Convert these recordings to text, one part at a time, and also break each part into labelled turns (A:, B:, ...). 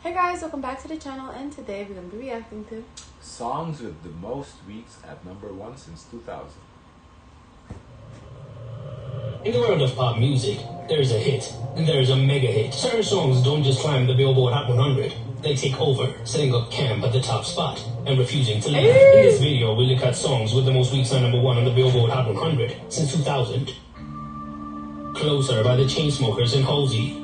A: Hey guys, welcome back to the channel, and today we're going to be reacting to
B: songs with the most weeks at number 1 since 2000.
C: In the world of pop music, there's a hit, and there's a mega hit. Certain songs don't just climb the Billboard Hot 100, they take over, setting up camp at the top spot, and refusing to leave. In this video, we'll look at songs with the most weeks on number 1 on the Billboard Hot 100 since 2000. Closer by the Chainsmokers and Halsey.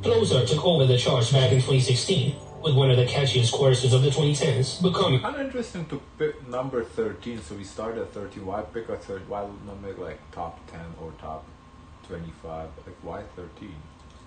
C: Closer took over the charts back in 2016 with one of the catchiest choruses of the 2010s, becoming
B: Kind of interesting to pick number 13. So we started at 13. Why pick a third? Why not make like top 10 or top 25? Like why 13?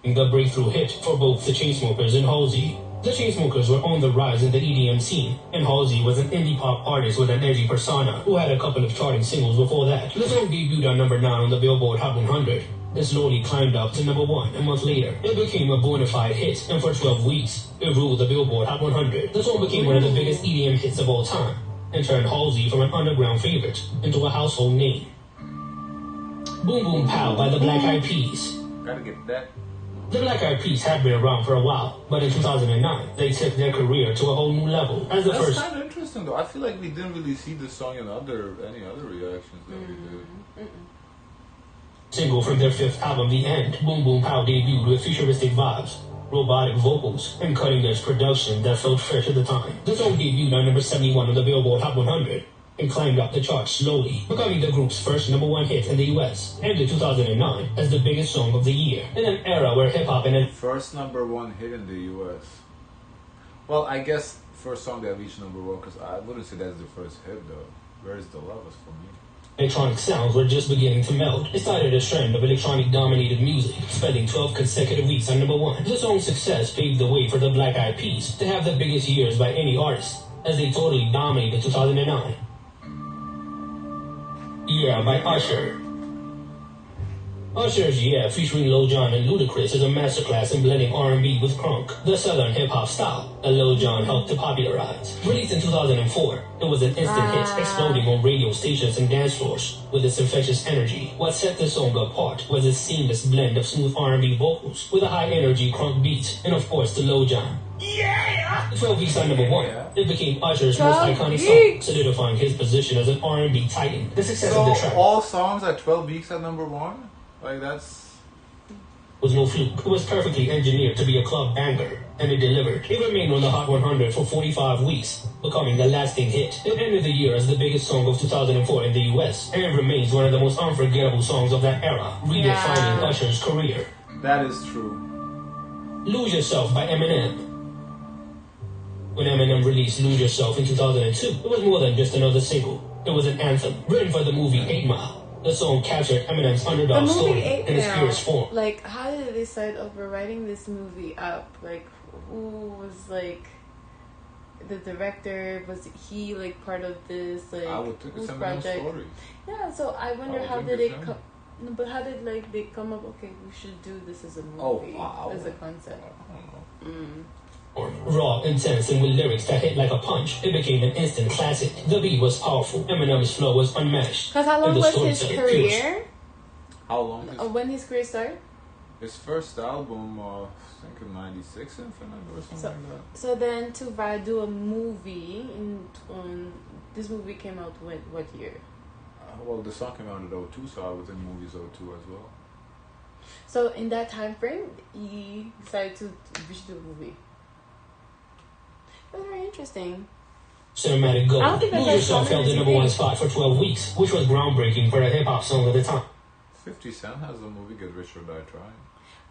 C: the breakthrough hit for both the Chainsmokers and Halsey. The Chainsmokers were on the rise in the EDM scene, and Halsey was an indie pop artist with an edgy persona who had a couple of charting singles before that. The song debuted on number 9 on the Billboard Hot 100. It slowly climbed up to number 1 a month later. It became a bona fide hit, and for 12 weeks, it ruled the Billboard Hot 100. The song became one of the biggest EDM hits of all time, and turned Halsey from an underground favorite into a household name. Boom Boom Pow by the Black Eyed Peas.
B: Gotta get that.
C: The Black Eyed Peas had been around for a while, but in 2009, they took their career to a whole new level. As the
B: That's
C: first
B: kind of interesting though. I feel like we didn't really see this song in any other reactions that we did.
C: single from their 5th album, The End, Boom Boom Pow debuted with futuristic vibes, robotic vocals, and cutting-edge production that felt fresh at the time. The song debuted on number 71 on the Billboard Hot 100 and climbed up the charts slowly, becoming the group's first number 1 hit in the US, and in 2009 as the biggest song of the year, in an era where hip-hop and
B: First number 1 hit in the US. Well, I guess first song that reached number 1, because I wouldn't say that's the first hit though. Where's the Love for me?
C: electronic sounds were just beginning to meld. It started a trend of electronic-dominated music, spending 12 consecutive weeks on number 1. The song's success paved the way for the Black Eyed Peas to have the biggest years by any artist, as they totally dominated 2009. Yeah by Usher. Usher's Yeah, featuring Lil Jon and Ludacris, is a masterclass in blending R&B with crunk, the southern hip-hop style that Lil Jon helped to popularize. Released in 2004, it was an instant hit, exploding on radio stations and dance floors with its infectious energy. What set the song apart was its seamless blend of smooth R&B vocals with a high-energy crunk beat, and of course the Lil Jon. Yeah! 12 weeks on number 1, it became Usher's most iconic song, solidifying his position as an R&B titan. The success of the track
B: all songs at 12 weeks at number 1? Like that's...
C: was no fluke. It was perfectly engineered to be a club banger, and it delivered. It remained on the Hot 100 for 45 weeks, becoming the lasting hit. It ended the year as the biggest song of 2004 in the US, and it remains one of the most unforgettable songs of that era, redefining Usher's career.
B: That is true.
C: Lose Yourself by Eminem. When Eminem released Lose Yourself in 2002, it was more than just another single. It was an anthem, written for the movie 8 Mile. The song captured Eminem's underdog story in its purest form.
A: Like, how did they decide over writing this movie up? Like, who was like the director? Was he like part of this? Like,
B: I would think it's Eminem's
A: project?
B: story.
A: Yeah, so I wonder how did it come. No, but how did like they come up? Okay, we should do this as a movie, as a concept.
B: I don't know.
C: Raw, intense, and with lyrics that hit like a punch, it became an instant classic. The beat was powerful, Eminem's flow was unmatched.
A: Because how long was his career?
B: How long?
A: When his career started?
B: His first album, I think in '96, Infinite or something like that.
A: So then to do a movie, this movie came out what year?
B: Well, the song came out in '02, so I was in movies '02 as well.
A: So in that time frame, he decided to do a movie. That's very interesting.
C: Cinematic goal. Lose Yourself held the number 1 spot for 12 weeks, which was groundbreaking for a hip-hop song of the time.
B: 50 Cent has the movie Get Rich or Die Trying.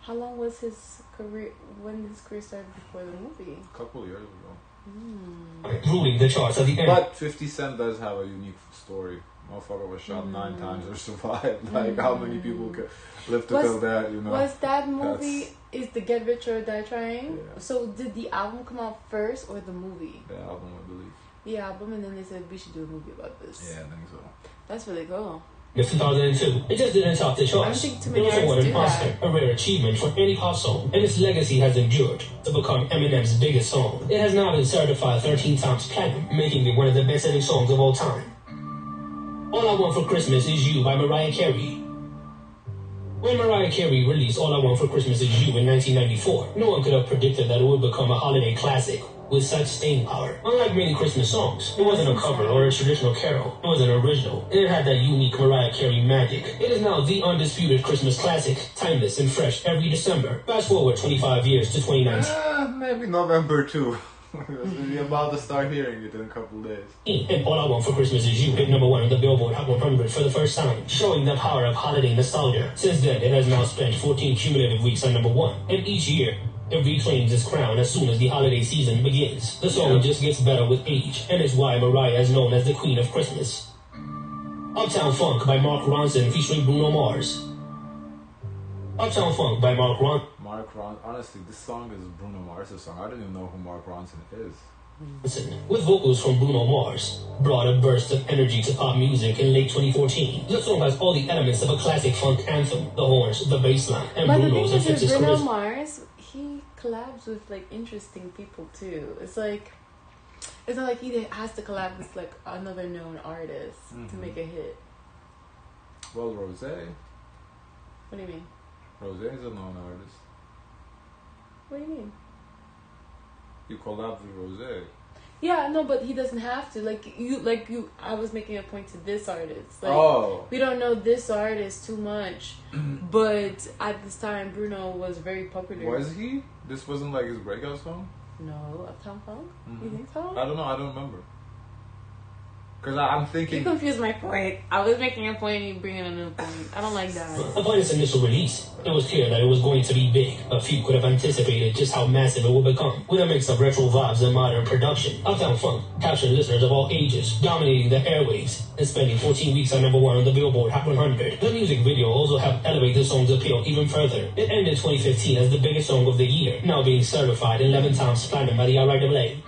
A: How long was his career, when his career started before the movie?
B: A couple of years ago.
C: Ruling the charts at the end.
B: But 50 Cent does have a unique story. Motherfucker was shot 9 times or survived. Like, how many people could live to tell that, you know?
A: Was that movie, is the Get Rich or Die Trying?
B: Yeah.
A: So did the album come out first or the movie?
B: The album, I believe.
A: The album, and then they said we should do a movie about this.
B: Yeah, I think so.
A: That's really cool.
C: In 2002, it just didn't top the charts.
A: I don't think too
C: It
A: many
C: also won
A: artists
C: an
A: do
C: Oscar,
A: that.
C: a rare achievement for any pop song, and its legacy has endured to become Eminem's biggest song. It has now been certified 13 times platinum, making it one of the best-selling songs of all time. All I Want for Christmas Is You by Mariah Carey. When Mariah Carey released All I Want for Christmas Is You in 1994, no one could have predicted that it would become a holiday classic with such staying power. Unlike many Christmas songs, it wasn't a cover or a traditional carol. It was an original, and it had that unique Mariah Carey magic. It is now the undisputed Christmas classic, timeless and fresh every December. Fast forward 25 years to 2019.
B: Maybe November too. We're about to start hearing it in a couple days.
C: And All I Want for Christmas Is You hit number 1 on the Billboard Hot 100 for the first time, showing the power of holiday nostalgia. Since then, it has now spent 14 cumulative weeks on number 1, and each year, it reclaims its crown as soon as the holiday season begins. The song just gets better with age, and it's why Mariah is known as the Queen of Christmas. Uptown Funk by Mark Ronson featuring Bruno Mars. Uptown Funk by Mark Ronson.
B: Honestly, this song is Bruno Mars' song. I don't even know who Mark Ronson is.
C: With vocals from Bruno Mars, brought a burst of energy to pop music in late 2014. The song has all the elements of a classic funk anthem: the horns, the bass line, and
A: But
C: Bruno's
A: the thing is,
C: infectious
A: with Bruno
C: charisma.
A: Mars, he collabs with like interesting people too. It's not like he has to collab with like another known artist to make a hit.
B: Well, Rosé.
A: What do you mean?
B: Rosé is a known artist.
A: What do you mean?
B: You collab with Rosé.
A: Yeah, no, but he doesn't have to. I was making a point to this artist. We don't know this artist too much, but at this time, Bruno was very popular.
B: Was he? This wasn't like his breakout song?
A: No, Uptown Funk? You think so?
B: I don't know. I don't remember. Because I'm thinking...
A: You confused my point. I was making a point and you bring in a new point. I don't like that.
C: Upon its initial release, it was clear that it was going to be big, but few could have anticipated just how massive it would become. With a mix of retro vibes and modern production, Uptown Funk captured listeners of all ages, dominating the airwaves, and spending 14 weeks on number 1 on the Billboard Hot 100. The music video also helped elevate the song's appeal even further. It ended 2015 as the biggest song of the year, now being certified 11 times platinum by the IRAA.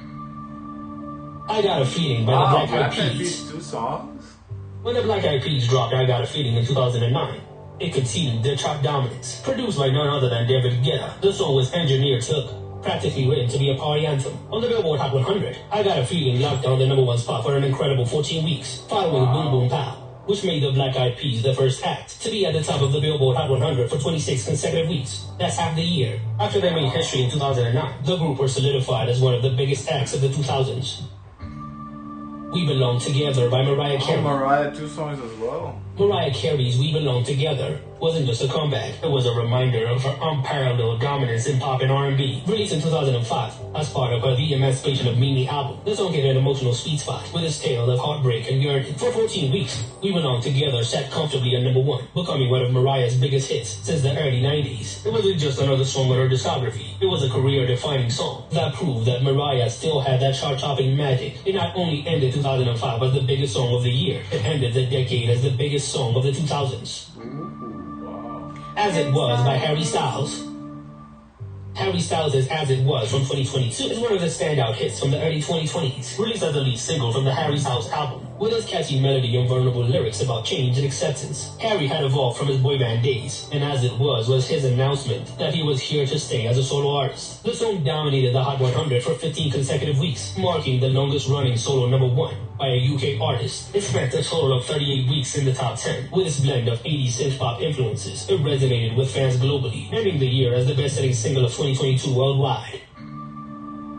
C: I Got a Feeling by the Black Eyed Peas.
B: 2 songs?
C: When the Black Eyed Peas dropped I Got a Feeling in 2009, it continued their chart dominance. Produced by none other than David Guetta, the song was engineered practically written to be a party anthem. On the Billboard Hot 100, I Got a Feeling locked down the number 1 spot for an incredible 14 weeks, following Boom Boom Pow, which made the Black Eyed Peas the first act to be at the top of the Billboard Hot 100 for 26 consecutive weeks. That's half the year. After they made history in 2009, the group were solidified as one of the biggest acts of the 2000s. We Belong Together by Mariah Carey.
B: Mariah, 2 songs as well.
C: Mariah Carey's We Belong Together wasn't just a comeback, it was a reminder of her unparalleled dominance in pop and R&B. Released in 2005 as part of her The Emancipation of Mimi album, the song hit an emotional sweet spot with its tale of heartbreak and yearning. For 14 weeks, We Belong Together sat comfortably at number 1, becoming one of Mariah's biggest hits since the early 90s. It wasn't just another song on her discography, it was a career-defining song that proved that Mariah still had that chart-topping magic. It not only ended 2005 as the biggest song of the year, it ended the decade as the biggest song of the 2000s. As It Was by Harry Styles. Harry Styles' As It Was from 2022 is one of the standout hits from the early 2020s, released as the lead single from the Harry Styles album. With its catchy melody and vulnerable lyrics about change and acceptance, Harry had evolved from his boy band days, and As It Was his announcement that he was here to stay as a solo artist. The song dominated the Hot 100 for 15 consecutive weeks, marking the longest running solo number 1 by a UK artist. It spent a total of 38 weeks in the top 10. With its blend of 80s synth-pop influences, it resonated with fans globally, ending the year as the best-selling single of 2022 worldwide.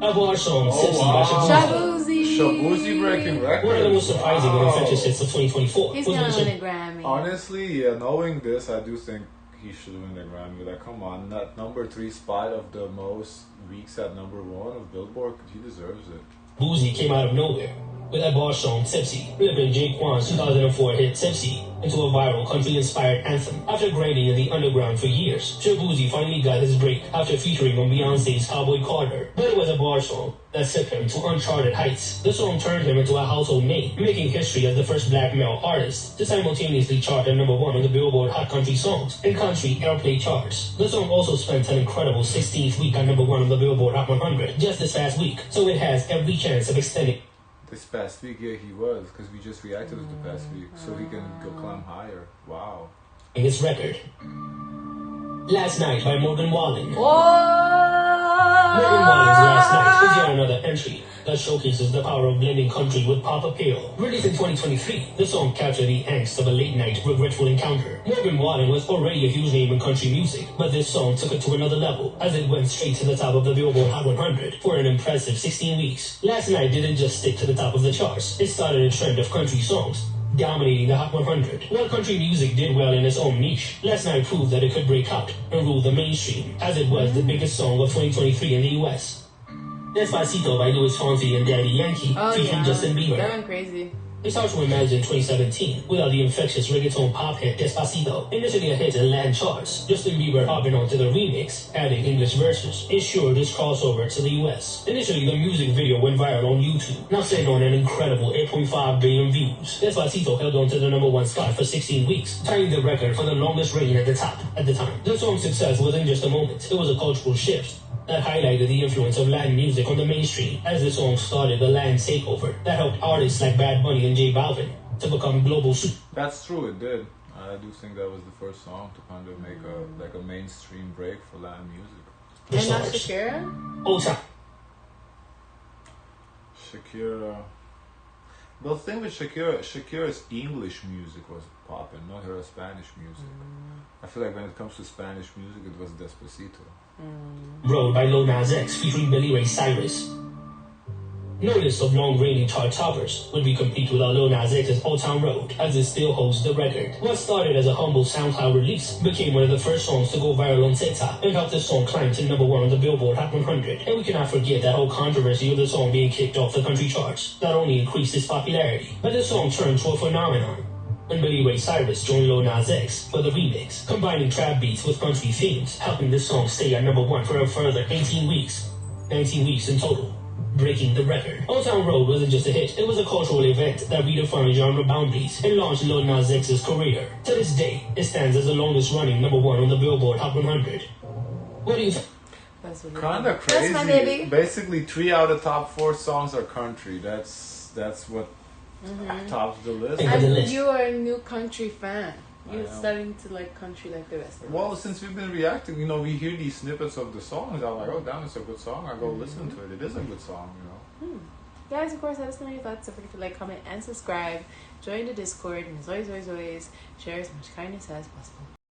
C: A bar song, Tipsy by Shabuzi.
B: Shabuzi breaking records.
C: One of the most surprising and infectious hits of 2024.
A: He's gonna win a Grammy.
B: Honestly, yeah, knowing this, I do think he should win a Grammy. Like, come on, that number 3 spot of the most weeks at number 1 of Billboard, he deserves it.
C: Boozy came out of nowhere with that bar song Tipsy, flipping Jaquan's 2004 hit Tipsy into a viral country-inspired anthem. After grinding in the underground for years, Shabuzi finally got his break after featuring on Beyonce's Cowboy Carter. But it was a bar song that took him to uncharted heights. The song turned him into a household name, making history as the first black male artist to simultaneously chart at number 1 on the Billboard Hot Country Songs and Country Airplay charts. The song also spent an incredible 16th week at number 1 on the Billboard Hot 100 just this past week, so it has every chance of extending.
B: This past week, yeah, he was, because we just reacted to the past week, so he can go climb higher. Wow.
C: Its record. Last Night by Morgan Wallen.
A: Oh!
C: Morgan Wallen's Last Night is yet another entry that showcases the power of blending country with pop appeal. Released in 2023, the song captured the angst of a late-night regretful encounter. Morgan Wallen was already a huge name in country music, but this song took it to another level as it went straight to the top of the Billboard Hot 100 for an impressive 16 weeks. Last Night didn't just stick to the top of the charts, it started a trend of country songs, dominating the Hot 100. While country music did well in its own niche, Last Night proved that it could break out and rule the mainstream, as it was the biggest song of 2023 in the US. Despacito by Louis Fonsi and Daddy Yankee featuring Justin Bieber.
A: That went crazy.
C: It's hard to imagine 2017 without the infectious reggaeton pop hit Despacito. Initially a hit in Latin charts, Justin Bieber hopping onto the remix, adding English verses, ensured its crossover to the US. Initially, the music video went viral on YouTube, now sitting on an incredible 8.5 billion views. Despacito held on to the #1 spot for 16 weeks, tying the record for the longest reign at the top at the time. The song's success wasn't just a moment, it was a cultural shift that highlighted the influence of Latin music on the mainstream, as the song started the Latin takeover that helped artists like Bad Bunny and J Balvin to become global super.
B: That's true, it did. I do think that was the first song to kind of make a mainstream break for Latin music.
A: And not Shakira?
C: Old Town.
B: Shakira. The thing with Shakira's English music was popping, not her Spanish music. I feel like when it comes to Spanish music, it was Despacito.
C: Road by Lil Nas X featuring Billy Ray Cyrus. No list of long reigning chart toppers would be complete without Lil Nas X's Old Town Road, as it still holds the record. What started as a humble SoundCloud release became one of the first songs to go viral on TikTok and helped the song climb to #1 on the Billboard Hot 100. And we cannot forget that whole controversy of the song being kicked off the country charts not only increased its popularity, but the song turned to a phenomenon when Billy Ray Cyrus joined Lil Nas X for the remix, combining trap beats with country themes, helping the song stay at #1 for a further 18 weeks. 19 weeks in total, breaking the record. Old Town Road wasn't just a hit, it was a cultural event that redefined genre boundaries and launched Lil Nas X's career. To this day, it stands as the longest running #1 on the Billboard Hot 100. What do you think?
B: Kind of crazy.
A: That's my baby.
B: Basically, 3 out of top 4 songs are country. That's what tops the list.
A: And you are a new country fan. You're starting to like country like the rest of us.
B: Well, since we've been reacting, we hear these snippets of the songs. I'm like, oh, damn, it's a good song. I go listen to it. It is a good song,
A: Guys, of course, let us know your thoughts. Don't forget to like, comment, and subscribe. Join the Discord. And as always, share as much kindness as possible.